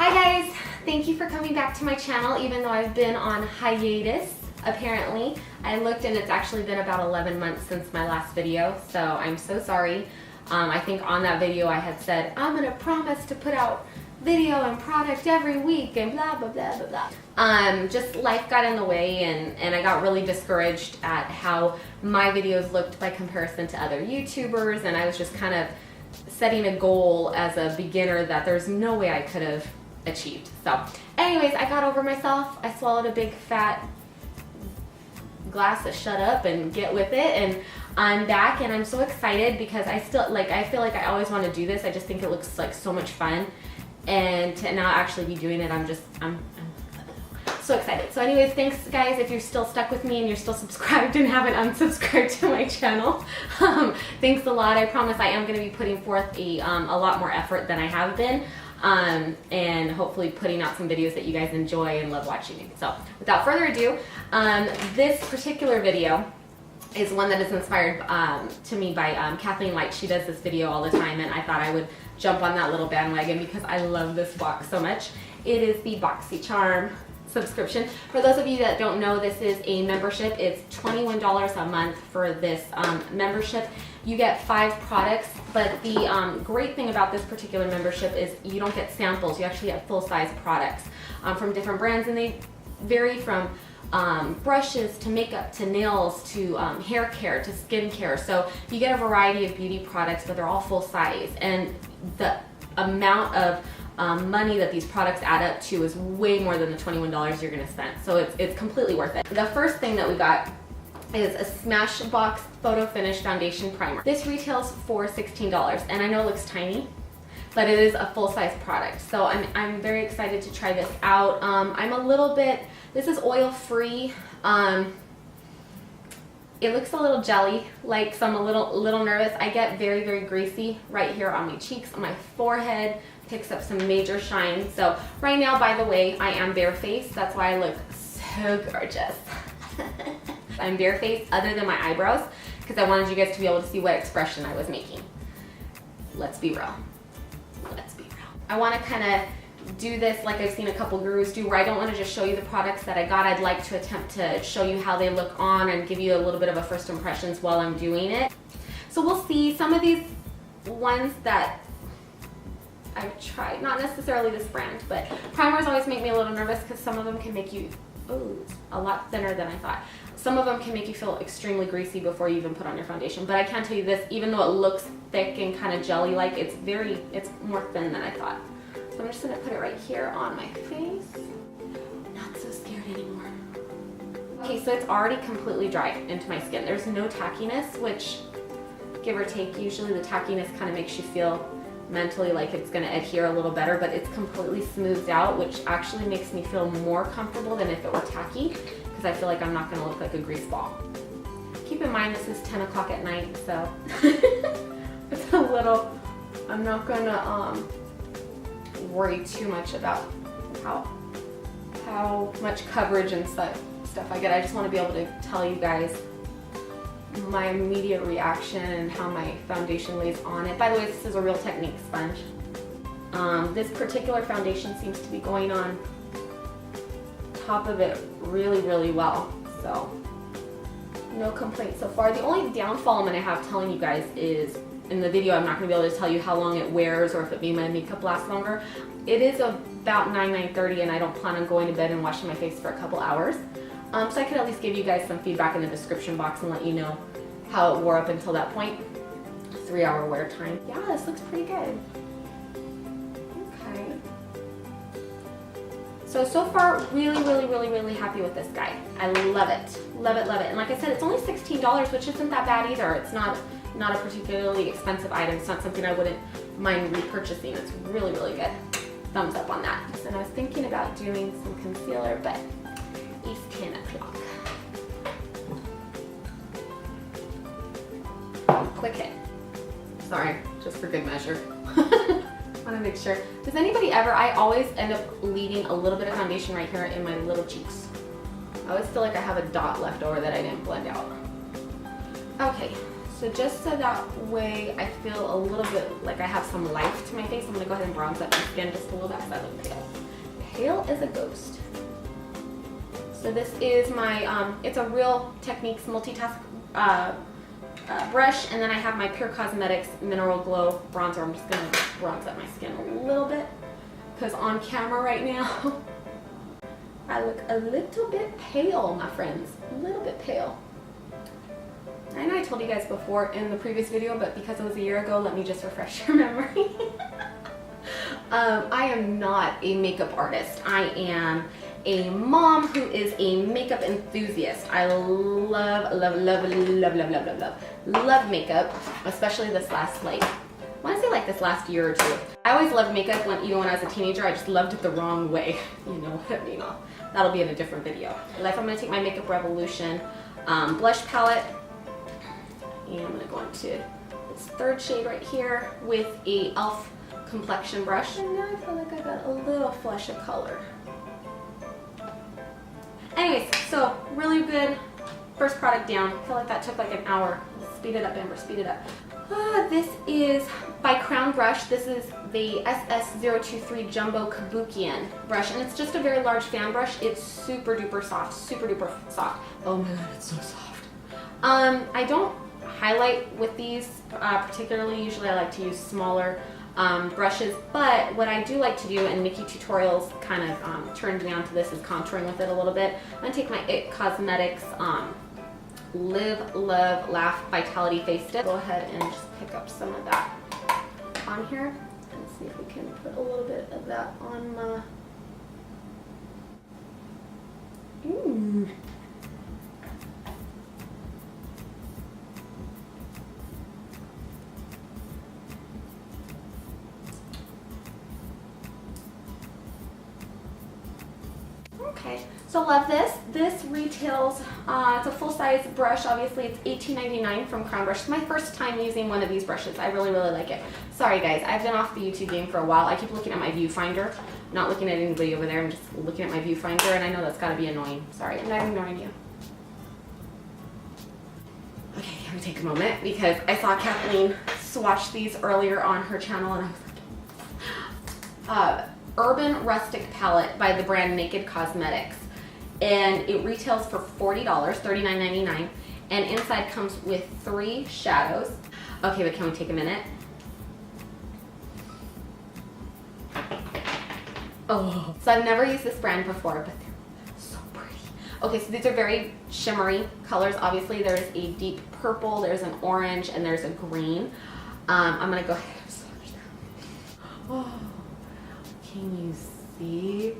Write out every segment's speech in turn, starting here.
Hi guys, thank you for coming back to my channel even though I've been on hiatus. Apparently, I looked and it's actually been about 11 months since my last video, so I'm so sorry. I think on that video I had said, I'm gonna promise to put out video and product every week and blah blah blah blah blah. Just life got in the way and I got really discouraged at how my videos looked by comparison to other YouTubers, and I was just kind of setting a goal as a beginner that there's no way I could have achieved. So anyways, I got over myself. I swallowed a big fat glass of shut up and get with it, and I'm back and I'm so excited because I feel like I always want to do this. I just think it looks like so much fun, and to now actually be doing it, I'm so excited. So anyways, thanks guys if you're still stuck with me and you're still subscribed and haven't unsubscribed to my channel. Thanks a lot. I promise I am going to be putting forth a lot more effort than I have been, and hopefully putting out some videos that you guys enjoy and love watching. So without further ado, this particular video is one that is inspired to me by Kathleen Light. She does this video all the time, and I thought I would jump on that little bandwagon because I love this box so much. It is the boxycharm subscription. For those of you that don't know, this is a membership. It's $21 a month for this membership. You get 5 products, but the great thing about this particular membership is you don't get samples. You actually get full-size products from different brands, and they vary from brushes to makeup to nails to hair care to skin care. So you get a variety of beauty products, but they're all full size, and the amount of money that these products add up to is way more than the $21 you're going to spend. So it's completely worth it. The first thing that we got is a Smashbox Photo Finish Foundation Primer. This retails for $16, and I know it looks tiny, but it is a full-size product. So I'm very excited to try this out. I'm a little bit, this is oil-free. It looks a little jelly-like, so I'm a little nervous. I get very, very greasy right here on my cheeks, on my forehead, picks up some major shine. So right now, by the way, I am barefaced. That's why I look so gorgeous. I'm barefaced other than my eyebrows because I wanted you guys to be able to see what expression I was making. Let's be real. Let's be real. I want to kind of do this like I've seen a couple gurus do, where I don't want to just show you the products that I got. I'd like to attempt to show you how they look on and give you a little bit of a first impressions while I'm doing it. So we'll see. Some of these ones that I've tried, not necessarily this brand, but primers always make me a little nervous because some of them can make you, a lot thinner than I thought. Some of them can make you feel extremely greasy before you even put on your foundation. But I can tell you this, even though it looks thick and kind of jelly-like, it's more thin than I thought. So I'm just gonna put it right here on my face. Not so scared anymore. Okay, so it's already completely dry into my skin. There's no tackiness, which, give or take, usually the tackiness kind of makes you feel mentally like it's going to adhere a little better, but it's completely smoothed out, which actually makes me feel more comfortable than if it were tacky, because I feel like I'm not going to look like a grease ball. Keep in mind this is 10 o'clock at night, so it's a little, I'm not going to worry too much about how much coverage and stuff I get. I just want to be able to tell you guys my immediate reaction and how my foundation lays on it. By the way, this is a Real Technique sponge. This particular foundation seems to be going on top of it really, really well. So no complaints so far. The only downfall I'm going to have telling you guys is, in the video I'm not going to be able to tell you how long it wears or if it made my makeup last longer. It is about 9:30 and I don't plan on going to bed and washing my face for a couple hours. So I could at least give you guys some feedback in the description box and let you know how it wore up until that point. 3-hour wear time. Yeah, this looks pretty good. Okay. So far, really, really, really, really happy with this guy. I love it. Love it, love it. And like I said, it's only $16, which isn't that bad either. It's not a particularly expensive item. It's not something I wouldn't mind repurchasing. It's really, really good. Thumbs up on that. And I was thinking about doing some concealer, but it's 10 o'clock. Quick hit. Sorry, just for good measure. Want to make sure. Does anybody ever, I always end up leaving a little bit of foundation right here in my little cheeks. I always feel like I have a dot left over that I didn't blend out. Okay, So just so that way I feel a little bit like I have some life to my face, I'm gonna go ahead and bronze up my skin just a little bit because I look pale. Pale as a ghost. So this is my, it's a Real Techniques multitask brush, and then I have my Pure Cosmetics Mineral Glow bronzer. I'm just gonna bronze up my skin a little bit because on camera right now, I look a little bit pale, my friends, a little bit pale. I know I told you guys before in the previous video, but because it was a year ago, let me just refresh your memory. I am not a makeup artist. I am a mom who is a makeup enthusiast. I love makeup, especially this last, like, I want to say like this last year or two. I always loved makeup even when I was a teenager. I just loved it the wrong way. You know what I mean? That'll be in a different video. Like, I'm going to take my Makeup Revolution blush palette, and I'm going to go into this third shade right here with a e.l.f. complexion brush. And now I feel like I got a little flush of color. Anyways, so really good first product down. I feel like that took like an hour. Speed it up, Amber, speed it up. This is by Crown Brush. This is the SS023 Jumbo Kabukian brush, and it's just a very large fan brush. It's super duper soft, super duper soft. Oh my god, it's so soft. I don't highlight with these particularly. Usually I like to use smaller brushes, but what I do like to do, and Nikki Tutorials kind of turned me on to this, is contouring with it a little bit. I'm going to take my IT Cosmetics Live, Love, Laugh Vitality Face Stick. Go ahead and just pick up some of that on here and see if we can put a little bit of that on my... Okay, so love this. This retails, it's a full-size brush. Obviously, it's $18.99 from Crown Brush. It's my first time using one of these brushes. I really, really like it. Sorry, guys. I've been off the YouTube game for a while. I keep looking at my viewfinder. I'm not looking at anybody over there. I'm just looking at my viewfinder, and I know that's got to be annoying. Sorry, I'm not ignoring you. Okay, I'm going to take a moment because I saw Kathleen swatch these earlier on her channel, and I was like... Urban Rustic Palette by the brand Naked Cosmetics, and it retails for $40, $39.99, and inside comes with 3 shadows. Okay, but can we take a minute? Oh, so I've never used this brand before, but they're so pretty. Okay, so these are very shimmery colors. Obviously, there's a deep purple, there's an orange, and there's a green. I'm gonna go ahead and swatch them. Oh. Can you see?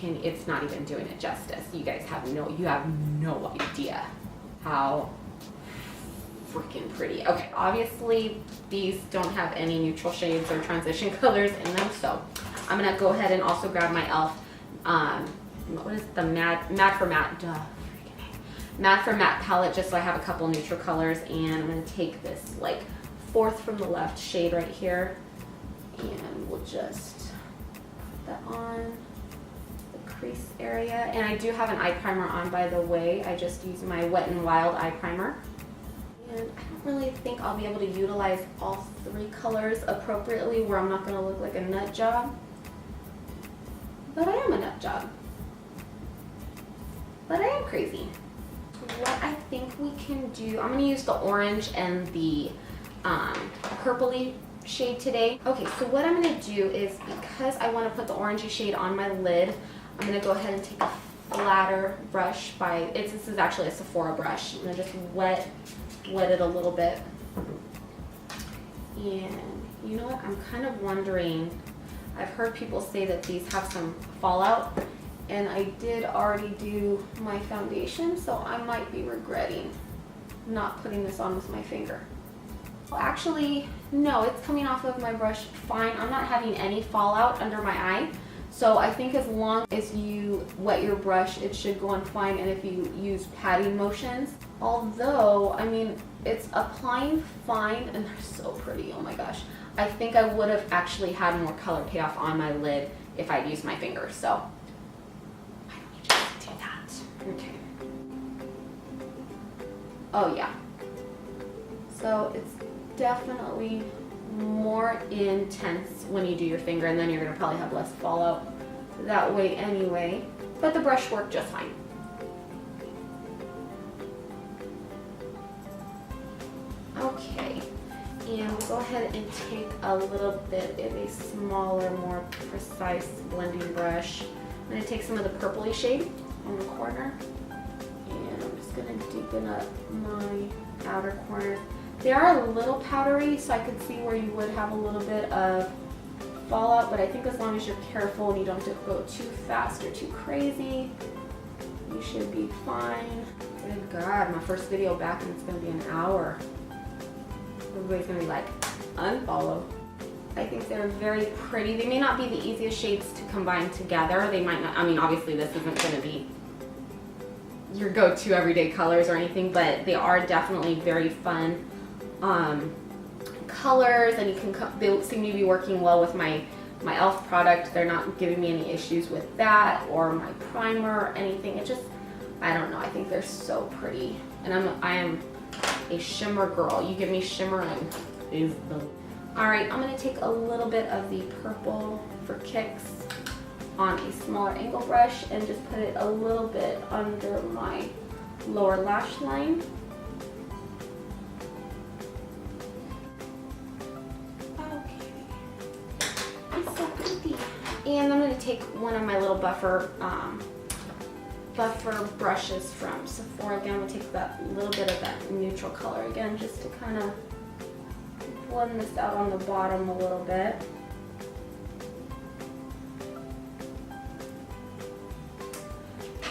It's not even doing it justice. You guys have no idea how freaking pretty. Okay, obviously these don't have any neutral shades or transition colors in them, so I'm gonna go ahead and also grab my e.l.f. What is the Matte for Matte? Matte for Matte palette, just so I have a couple neutral colors, and I'm gonna take this like 4th from the left shade right here, and we'll just that on the crease area. And I do have an eye primer on, by the way. I just use my Wet n Wild eye primer, and I don't really think I'll be able to utilize all 3 colors appropriately where I'm not going to look like a nut job, but I am a nut job, but I am crazy. What I think we can do, I'm going to use the orange and the purpley shade today. Okay, so what I'm going to do is, because I want to put the orangey shade on my lid, I'm going to go ahead and take a flatter brush this is actually a Sephora brush. I'm going to just wet it a little bit. And you know what, I'm kind of wondering, I've heard people say that these have some fallout, and I did already do my foundation, so I might be regretting not putting this on with my finger. Actually, no, it's coming off of my brush fine. I'm not having any fallout under my eye. So I think as long as you wet your brush, it should go on fine. And if you use patting motions, although, I mean, it's applying fine, and they're so pretty, oh my gosh. I think I would have actually had more color payoff on my lid if I'd used my finger. So why don't we just do that? Okay. Oh yeah. So it's definitely more intense when you do your finger, and then you're gonna probably have less fallout that way anyway. But the brush worked just fine. Okay, and we'll go ahead and take a little bit of a smaller, more precise blending brush. I'm gonna take some of the purpley shade on the corner, and I'm just gonna deepen up my outer corners. They are a little powdery, so I could see where you would have a little bit of fallout, but I think as long as you're careful and you don't have to go too fast or too crazy, you should be fine. Good God, my first video back and it's gonna be an hour. Everybody's gonna be like, unfollow. I think they're very pretty. They may not be the easiest shades to combine together. They might not, I mean, obviously this isn't gonna be your go-to everyday colors or anything, but they are definitely very fun colors, and they seem to be working well with my e.l.f. product. They're not giving me any issues with that or my primer or anything. It just, I don't know, I think they're so pretty. And I am a shimmer girl. You give me shimmering is the... Alright, I'm gonna take a little bit of the purple for kicks on a smaller angle brush and just put it a little bit under my lower lash line. And I'm going to take one of my little buffer brushes from Sephora again. We'll take that little bit of that neutral color again, just to kind of blend this out on the bottom a little bit.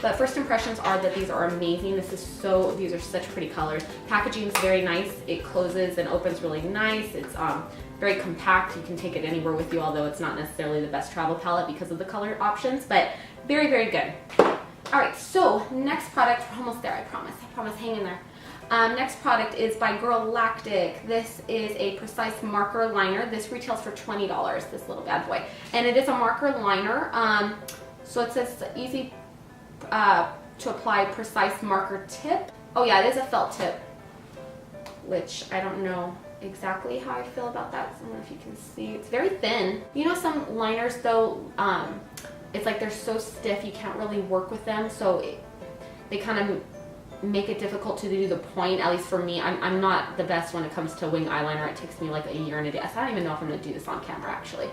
But first impressions are that these are amazing. These are such pretty colors. Packaging is very nice. It closes and opens really nice. It's very compact. You can take it anywhere with you, although it's not necessarily the best travel palette because of the color options, but very, very good. All right, so next product, we're almost there, I promise, hang in there. Next product is by Girlactik. This is a precise marker liner. This retails for $20, this little bad boy. And it is a marker liner. So it says easy to apply precise marker tip. Oh yeah, it is a felt tip, which I don't know exactly how I feel about that. So I don't know if you can see. It's very thin. You know, some liners though, it's like they're so stiff you can't really work with them, so they kind of make it difficult to do the point. At least for me, I'm not the best when it comes to wing eyeliner. It takes me like a year and a day. I don't even know if I'm gonna do this on camera actually.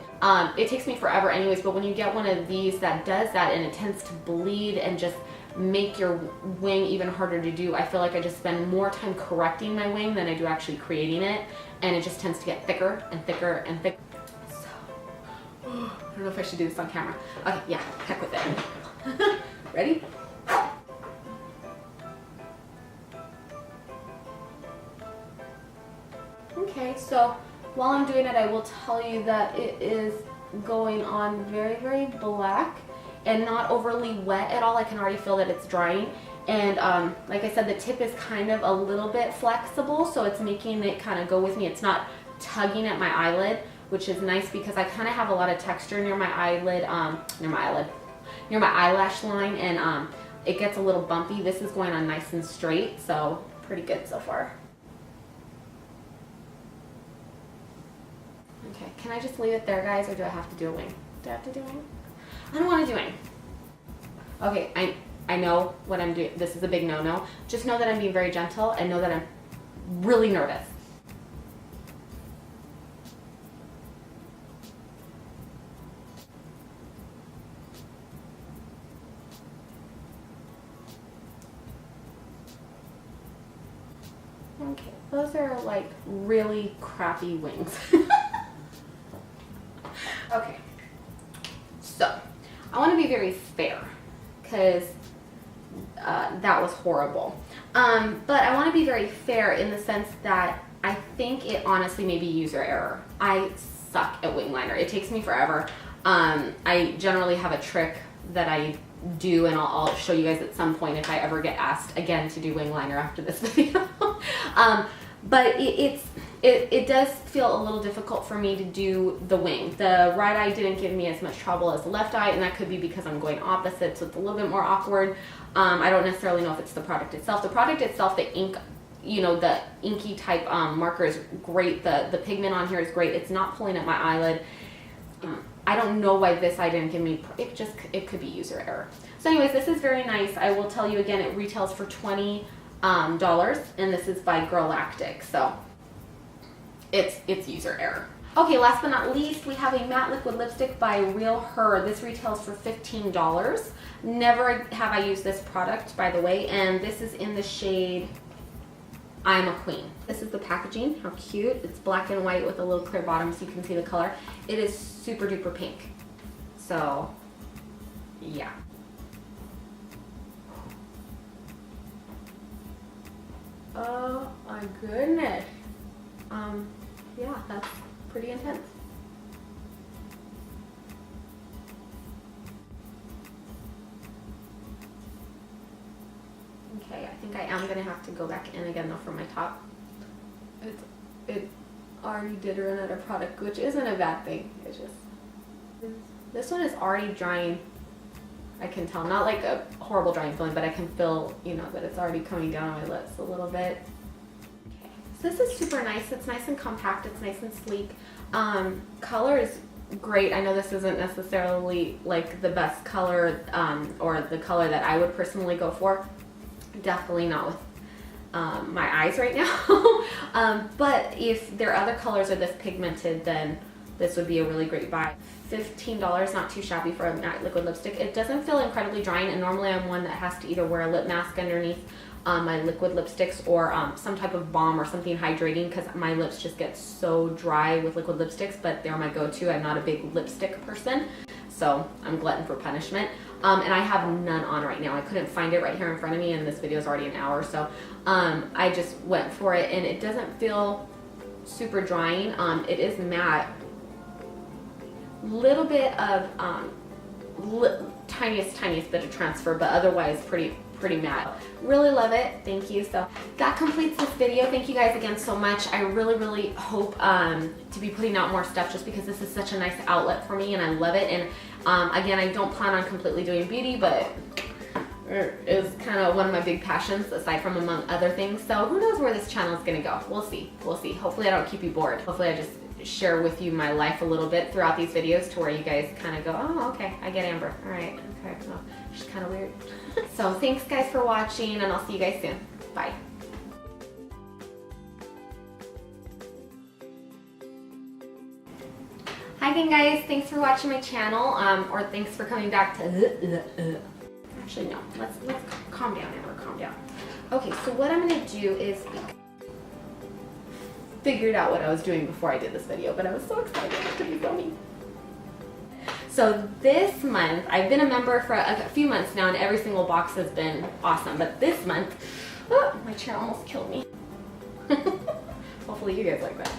It takes me forever anyways, but when you get one of these that does that and it tends to bleed and just make your wing even harder to do, I feel like I just spend more time correcting my wing than I do actually creating it, and it just tends to get thicker and thicker and thicker. So, I don't know if I should do this on camera. Okay, yeah, heck with it. Ready? Okay, so while I'm doing it, I will tell you that it is going on very, very black and not overly wet at all. I can already feel that it's drying. And like I said, the tip is kind of a little bit flexible, so it's making it kind of go with me. It's not tugging at my eyelid, which is nice because I kind of have a lot of texture near my eyelid, near my eyelash line, and it gets a little bumpy. This is going on nice and straight, so pretty good so far. Okay, can I just leave it there, guys, or do I have to do a wing? Do I have to do a wing? I don't want to do wing. Okay, I know what I'm doing. This is a big no-no. Just know that I'm being very gentle and know that I'm really nervous. Okay, those are like really crappy wings. Okay, so I want to be very fair because that was horrible. But I want to be very fair in the sense that I think it honestly may be user error. I suck at wing liner. It takes me forever. I generally have a trick that I do, and I'll show you guys at some point if I ever get asked again to do wing liner after this video. But it does feel a little difficult for me to do the wing. The right eye didn't give me as much trouble as the left eye, and that could be because I'm going opposite, so it's a little bit more awkward. I don't necessarily know if it's the product itself. The product itself, the ink you know, the inky type marker is great. The pigment on here is great. It's not pulling up my eyelid. I don't know why this eye didn't give me, it could be user error. So anyways, this is very nice. I will tell you again, it retails for $20, and this is by Girlactik, so it's user error. Okay, last but not least, we have a matte liquid lipstick by Real Her. This retails for $15. Never have I used this product, by the way, and this is in the shade I'm a Queen. This is the packaging. How cute. It's black and white with a little clear bottom so you can see the color. It is super duper pink. So, yeah. Oh my goodness. Yeah, that's pretty intense. Okay, I think I am gonna have to go back in again though for my top. It already did run out of product, which isn't a bad thing. It's just, this one is already drying. I can tell, not like a horrible drying feeling, but I can feel, you know, that it's already coming down on my lips a little bit. Okay, so this is super nice. It's nice and compact. It's nice and sleek. Color is great. I know this isn't necessarily like the best color or the color that I would personally go for. Definitely not with my eyes right now. But if there are other colors are this pigmented, then this would be a really great buy. $15, not too shabby for a matte liquid lipstick. It doesn't feel incredibly drying, and normally I'm one that has to either wear a lip mask underneath my liquid lipsticks or some type of balm or something hydrating because my lips just get so dry with liquid lipsticks, but they're my go-to. I'm not a big lipstick person, so I'm glutton for punishment. And I have none on right now. I couldn't find it right here in front of me, and this video is already an hour, so I just went for it, and it doesn't feel super drying. It is matte. Little bit of tiniest bit of transfer, but otherwise pretty matte. Really love it. Thank you. So that completes this video. Thank you guys again so much. I really hope to be putting out more stuff just because this is such a nice outlet for me and I love it. And again, I don't plan on completely doing beauty, but it is kind of one of my big passions aside from among other things. So who knows where this channel is going to go. We'll see. Hopefully I don't keep you bored. Hopefully I just share with you my life a little bit throughout these videos to where you guys kind of go, oh, okay, I get Amber. All right, okay, well, she's kind of weird. So thanks guys for watching, and I'll see you guys soon. Bye. Hi again guys, thanks for watching my channel, or thanks for coming back to, actually no, let's calm down, Amber, calm down. Okay, so what I'm gonna do is, figured out what I was doing before I did this video, but I was so excited to be filming. So this month, I've been a member for a few months now, and every single box has been awesome, but this month, oh, my chair almost killed me. Hopefully you guys like that.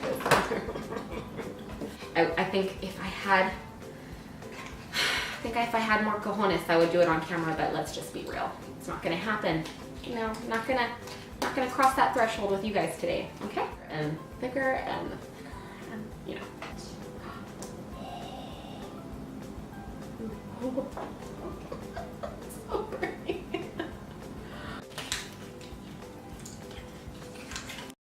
I think if I had more cojones, I would do it on camera, but let's just be real. It's not gonna happen. You know, I'm not gonna cross that threshold with you guys today, okay? And thicker and you know.